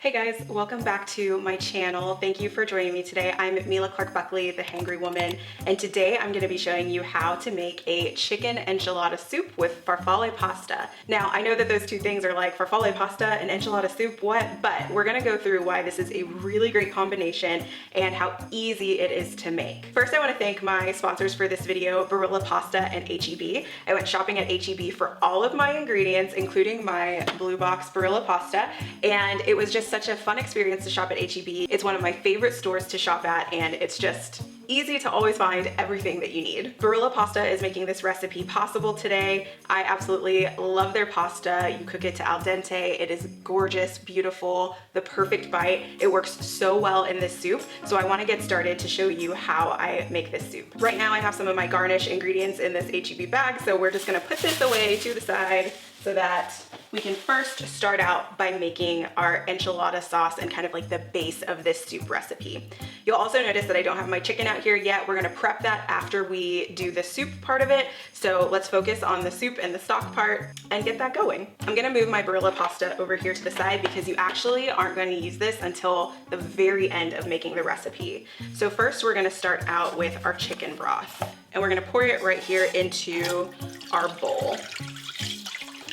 Hey guys, welcome back to my channel. Thank you for joining me today. I'm Mila Clark Buckley, the Hangry Woman, and today I'm going to be showing you how to make a chicken enchilada soup with farfalle pasta. Now, I know that those two things are like farfalle pasta and enchilada soup, what? But we're going to go through why this is a really great combination and how easy it is to make. First, I want to thank my sponsors for this video, Barilla Pasta and H-E-B. I went shopping at H-E-B for all of my ingredients, including my blue box Barilla pasta, and it was just such a fun experience to shop at H-E-B. It's one of my favorite stores to shop at, and it's just easy to always find everything that you need. Barilla Pasta is making this recipe possible today. I absolutely love their pasta. You cook it to al dente. It is gorgeous, beautiful, the perfect bite. It works so well in this soup. So I want to get started to show you how I make this soup. Right now I have some of my garnish ingredients in this H-E-B bag, so we're just gonna put this away to the side so that we can first start out by making our enchilada sauce and kind of like the base of this soup recipe. You'll also notice that I don't have my chicken out here yet. We're gonna prep that after we do the soup part of it. So let's focus on the soup and the stock part and get that going. I'm gonna move my Barilla pasta over here to the side because you actually aren't gonna use this until the very end of making the recipe. So first we're gonna start out with our chicken broth, and we're gonna pour it right here into our bowl.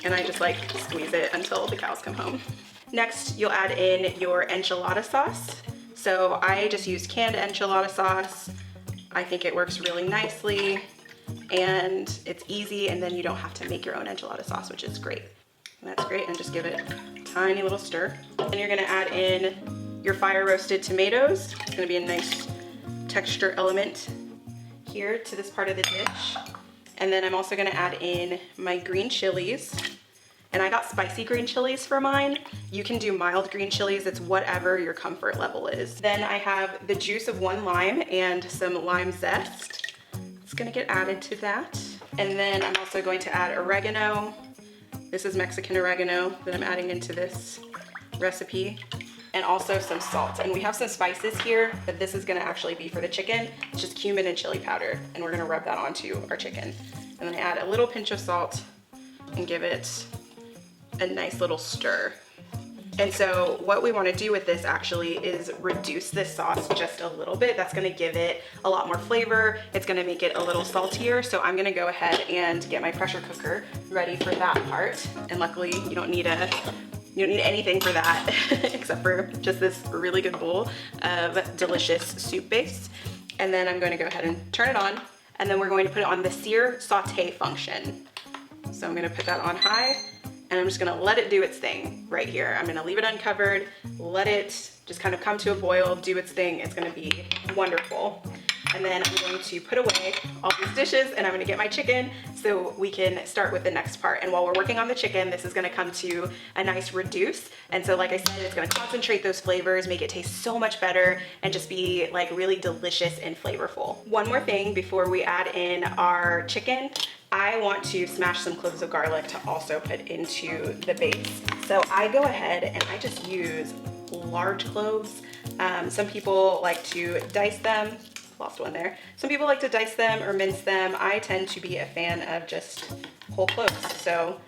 And I just like squeeze it until the cows come home. Next, you'll add in your enchilada sauce. So I just use canned enchilada sauce. I think it works really nicely and it's easy, and then you don't have to make your own enchilada sauce, which is great. And that's great, and just give it a tiny little stir. And you're gonna add in your fire roasted tomatoes. It's gonna be a nice texture element here to this part of the dish. And then I'm also gonna add in my green chilies. And I got spicy green chilies for mine. You can do mild green chilies, it's whatever your comfort level is. Then I have the juice of 1 lime and some lime zest. It's gonna get added to that. And then I'm also going to add oregano. This is Mexican oregano that I'm adding into this recipe. And also some salt. And we have some spices here, but this is gonna actually be for the chicken. It's just cumin and chili powder, and we're gonna rub that onto our chicken. And then I add a little pinch of salt and give it a nice little stir. And so what we wanna do with this actually is reduce this sauce just a little bit. That's gonna give it a lot more flavor. It's gonna make it a little saltier. So I'm gonna go ahead and get my pressure cooker ready for that part. And luckily you don't need anything for that except for just this really good bowl of delicious soup base. And then I'm going to go ahead and turn it on, and then we're going to put it on the sear saute function. So I'm going to put that on high, and I'm just going to let it do its thing right here. I'm going to leave it uncovered, let it just kind of come to a boil, do its thing. It's going to be wonderful. And then I'm going to put away all these dishes, and I'm gonna get my chicken so we can start with the next part. And while we're working on the chicken, this is gonna come to a nice reduce. And so like I said, it's gonna concentrate those flavors, make it taste so much better, and just be like really delicious and flavorful. One more thing before we add in our chicken, I want to smash some cloves of garlic to also put into the base. So I go ahead and I just use large cloves. Some people like to dice them. Lost one there. Some people like to dice them or mince them. I tend to be a fan of just whole cloves. So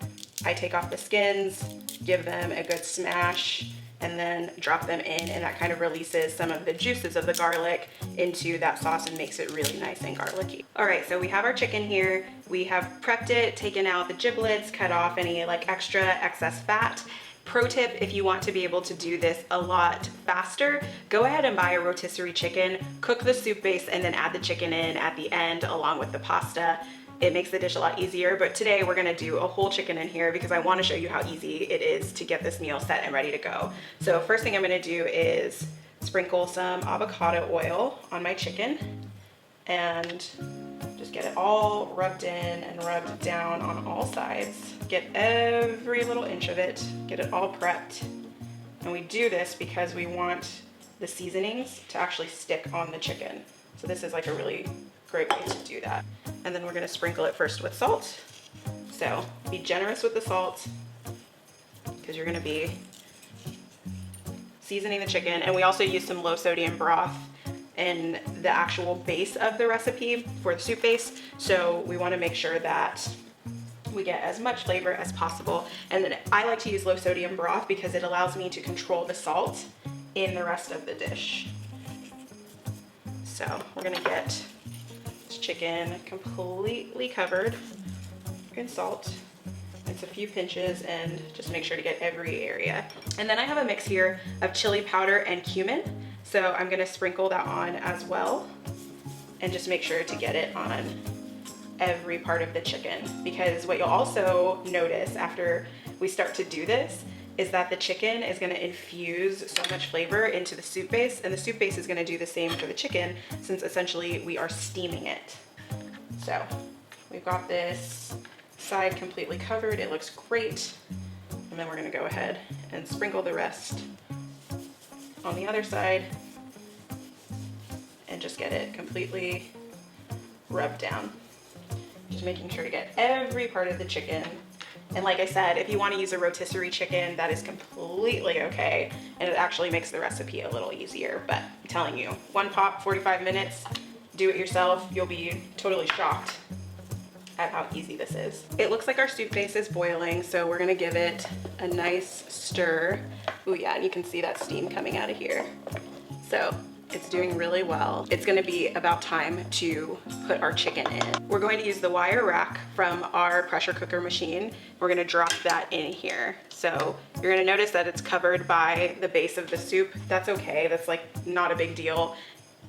I take off the skins, give them a good smash, and then drop them in, and that kind of releases some of the juices of the garlic into that sauce and makes it really nice and garlicky. All right, so we have our chicken here. We have prepped it, taken out the giblets, cut off any like extra excess fat. Pro tip, if you want to be able to do this a lot faster, go ahead and buy a rotisserie chicken, cook the soup base, and then add the chicken in at the end along with the pasta. It makes the dish a lot easier, but today we're gonna do a whole chicken in here because I wanna show you how easy it is to get this meal set and ready to go. So first thing I'm gonna do is sprinkle some avocado oil on my chicken and just get it all rubbed in and rubbed down on all sides. Get every little inch of it, get it all prepped. And we do this because we want the seasonings to actually stick on the chicken. So this is like a really great way to do that. And then we're gonna sprinkle it first with salt. So be generous with the salt because you're gonna be seasoning the chicken. And we also use some low sodium broth in the actual base of the recipe for the soup base. So we wanna make sure that we get as much flavor as possible. And then I like to use low sodium broth because it allows me to control the salt in the rest of the dish. So we're gonna get this chicken completely covered in salt. It's a few pinches, and just make sure to get every area. And then I have a mix here of chili powder and cumin. So I'm gonna sprinkle that on as well, and just make sure to get it on every part of the chicken. Because what you'll also notice after we start to do this is that the chicken is gonna infuse so much flavor into the soup base, and the soup base is gonna do the same for the chicken, since essentially we are steaming it. So we've got this side completely covered. It looks great. And then we're gonna go ahead and sprinkle the rest on the other side and just get it completely rubbed down. Just making sure to get every part of the chicken. And like I said, if you want to use a rotisserie chicken, that is completely okay. And it actually makes the recipe a little easier. But I'm telling you, one pot, 45 minutes, do it yourself. You'll be totally shocked at how easy this is. It looks like our soup base is boiling, so we're gonna give it a nice stir. Oh yeah, and you can see that steam coming out of here. So it's doing really well. It's gonna be about time to put our chicken in. We're going to use the wire rack from our pressure cooker machine. We're gonna drop that in here. So you're gonna notice that it's covered by the base of the soup. That's okay, that's like not a big deal.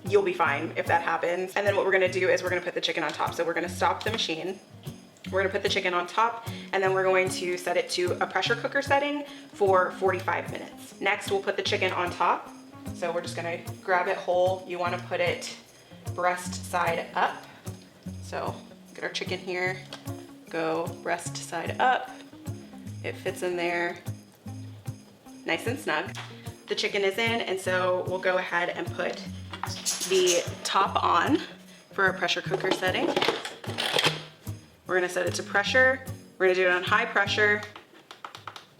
You'll be fine if that happens. And then what we're gonna do is we're gonna put the chicken on top. So we're gonna stop the machine. We're gonna put the chicken on top, and then we're going to set it to a pressure cooker setting for 45 minutes. Next, we'll put the chicken on top. So we're just gonna grab it whole. You wanna put it breast side up. So get our chicken here, go breast side up. It fits in there nice and snug. The chicken is in, and so we'll go ahead and put the top on for a pressure cooker setting. We're gonna set it to pressure. We're gonna do it on high pressure,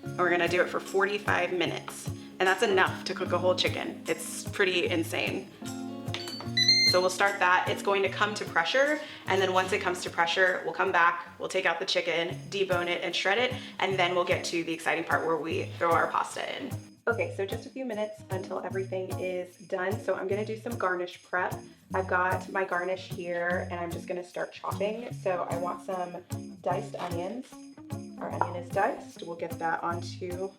and we're gonna do it for 45 minutes. And that's enough to cook a whole chicken. It's pretty insane. So we'll start that. It's going to come to pressure, and then once it comes to pressure, we'll come back, we'll take out the chicken, debone it and shred it, and then we'll get to the exciting part where we throw our pasta in. Okay, so just a few minutes until everything is done. So I'm gonna do some garnish prep. I've got my garnish here, and I'm just gonna start chopping. So I want some diced onions. Our onion is diced. We'll get that onto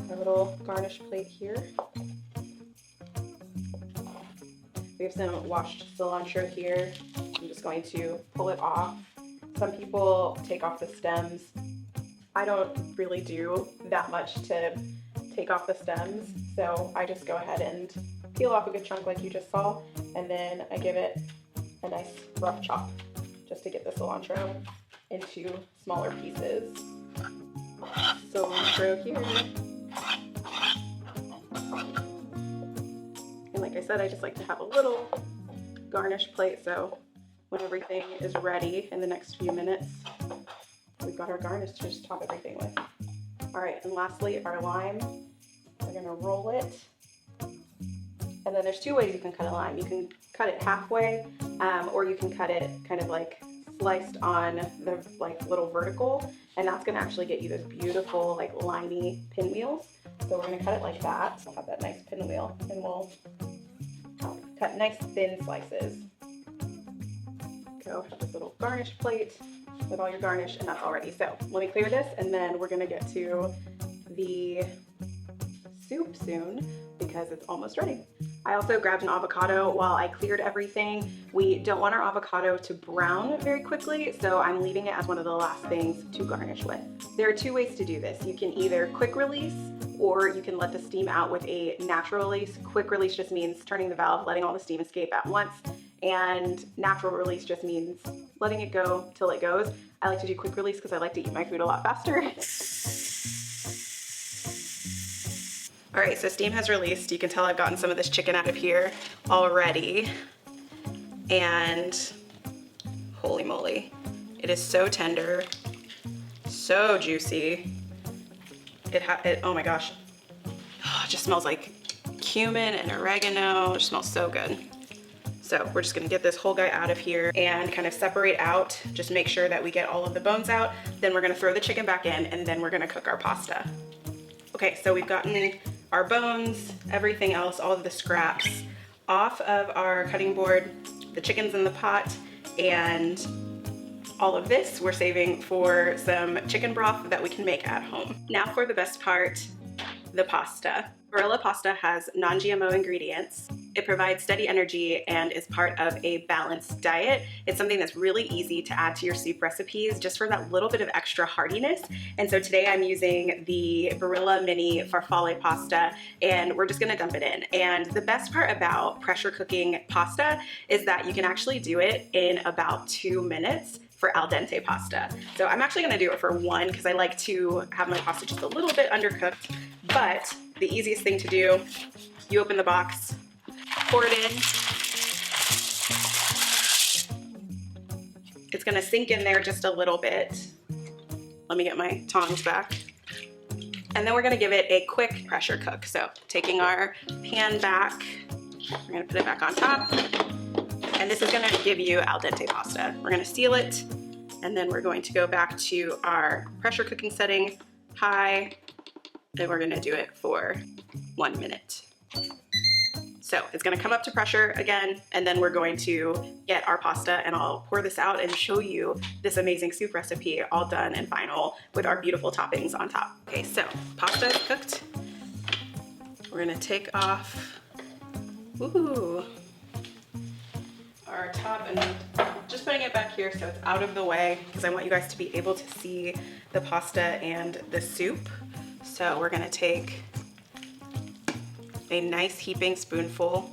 our little garnish plate here. We have some washed cilantro here. I'm just going to pull it off. Some people take off the stems. I don't really do that much to take off the stems, so I just go ahead and peel off a good chunk like you just saw, and then I give it a nice rough chop just to get the cilantro into smaller pieces. Cilantro here. And like I said, I just like to have a little garnish plate, so when everything is ready in the next few minutes, we've got our garnish to just top everything with. All right, and lastly, our lime. We're gonna roll it. And then there's two ways you can cut a lime. You can cut it halfway, or you can cut it kind of like sliced on the like little vertical, and that's gonna actually get you those beautiful like limey pinwheels. So we're gonna cut it like that. So have that nice pinwheel, and we'll cut nice thin slices. Go have this little garnish plate with all your garnish, and that's all ready. So let me clear this, and then we're gonna get to the soup soon because it's almost ready. I also grabbed an avocado while I cleared everything. We don't want our avocado to brown very quickly, so I'm leaving it as one of the last things to garnish with. There are two ways to do this. You can either quick release, or you can let the steam out with a natural release. Quick release just means turning the valve, letting all the steam escape at once, and natural release just means letting it go till it goes. I like to do quick release because I like to eat my food a lot faster. All right, so steam has released. You can tell I've gotten some of this chicken out of here already. And holy moly, it is so tender, so juicy. Oh my gosh, oh, it just smells like cumin and oregano. It just smells so good. So we're just gonna get this whole guy out of here and kind of separate out, just make sure that we get all of the bones out. Then we're gonna throw the chicken back in and then we're gonna cook our pasta. Okay, so we've gotten our bones, everything else, all of the scraps off of our cutting board, the chicken's in the pot, and all of this we're saving for some chicken broth that we can make at home. Now for the best part, the pasta. Barilla pasta has non-GMO ingredients. It provides steady energy and is part of a balanced diet. It's something that's really easy to add to your soup recipes just for that little bit of extra heartiness. And so today I'm using the Barilla mini farfalle pasta and we're just gonna dump it in. And the best part about pressure cooking pasta is that you can actually do it in about 2 minutes for al dente pasta. So I'm actually gonna do it for 1 because I like to have my pasta just a little bit undercooked. But the easiest thing to do, you open the box, pour it in. It's gonna sink in there just a little bit. Let me get my tongs back. And then we're gonna give it a quick pressure cook. So taking our pan back, we're gonna put it back on top. And this is gonna give you al dente pasta. We're gonna seal it, and then we're going to go back to our pressure cooking setting, high, and we're gonna do it for 1 minute. So it's gonna come up to pressure again, and then we're going to get our pasta, and I'll pour this out and show you this amazing soup recipe all done and final with our beautiful toppings on top. Okay, so pasta is cooked. We're gonna take off, our top and just putting it back here so it's out of the way because I want you guys to be able to see the pasta and the soup. So we're gonna take a nice heaping spoonful.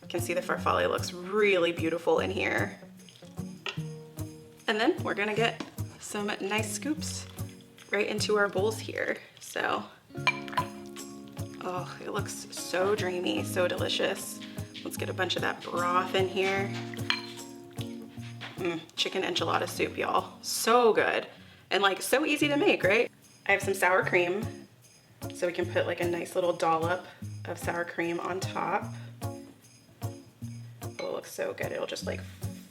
You can see the farfalle looks really beautiful in here. And then we're gonna get some nice scoops right into our bowls here. So, oh, it looks so dreamy, so delicious. Let's get a bunch of that broth in here. Chicken enchilada soup, y'all. So good. And like so easy to make, right? I have some sour cream. So we can put like a nice little dollop of sour cream on top. Oh, it looks so good. It'll just like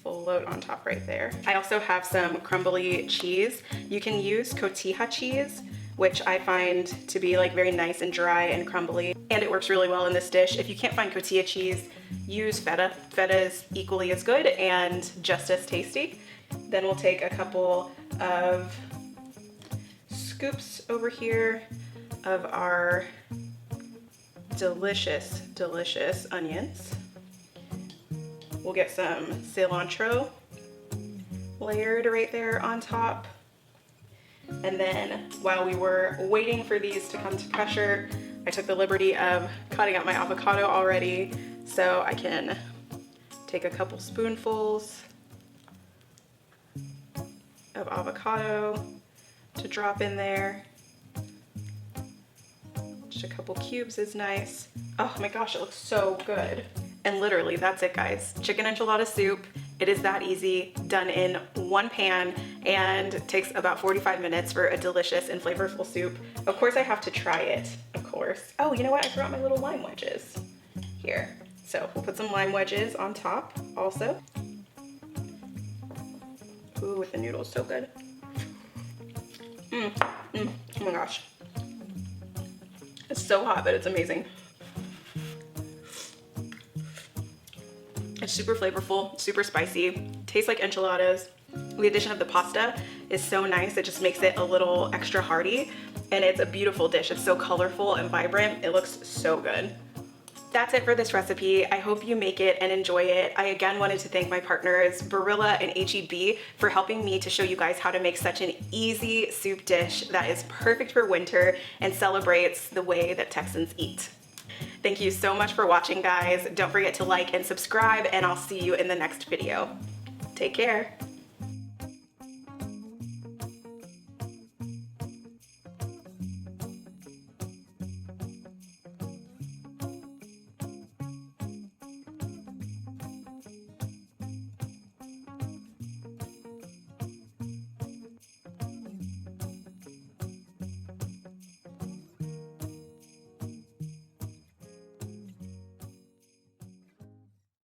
float on top right there. I also have some crumbly cheese. You can use cotija cheese, which I find to be like very nice and dry and crumbly. And it works really well in this dish. If you can't find cotija cheese, use feta. Feta is equally as good and just as tasty. Then we'll take a couple of scoops over here of our delicious, delicious onions. We'll get some cilantro layered right there on top. And then while we were waiting for these to come to pressure, I took the liberty of cutting up my avocado already, so I can take a couple spoonfuls of avocado to drop in there. Just a couple cubes is nice. Oh my gosh, it looks so good. And literally, that's it, guys. Chicken enchilada soup. It is that easy, done in 1 pan, and takes about 45 minutes for a delicious and flavorful soup. Of course, I have to try it, of course. Oh, you know what? I forgot my little lime wedges here. So we'll put some lime wedges on top also. Ooh, with the noodles, so good. Oh my gosh. It's so hot, but it's amazing. It's super flavorful, super spicy, tastes like enchiladas. The addition of the pasta is so nice, it just makes it a little extra hearty, and it's a beautiful dish. It's so colorful and vibrant. It looks so good. That's it for this recipe. I hope you make it and enjoy it. I again wanted to thank my partners Barilla and HEB for helping me to show you guys how to make such an easy soup dish that is perfect for winter and celebrates the way that Texans eat. Thank you so much for watching, guys. Don't forget to like and subscribe, and I'll see you in the next video. Take care.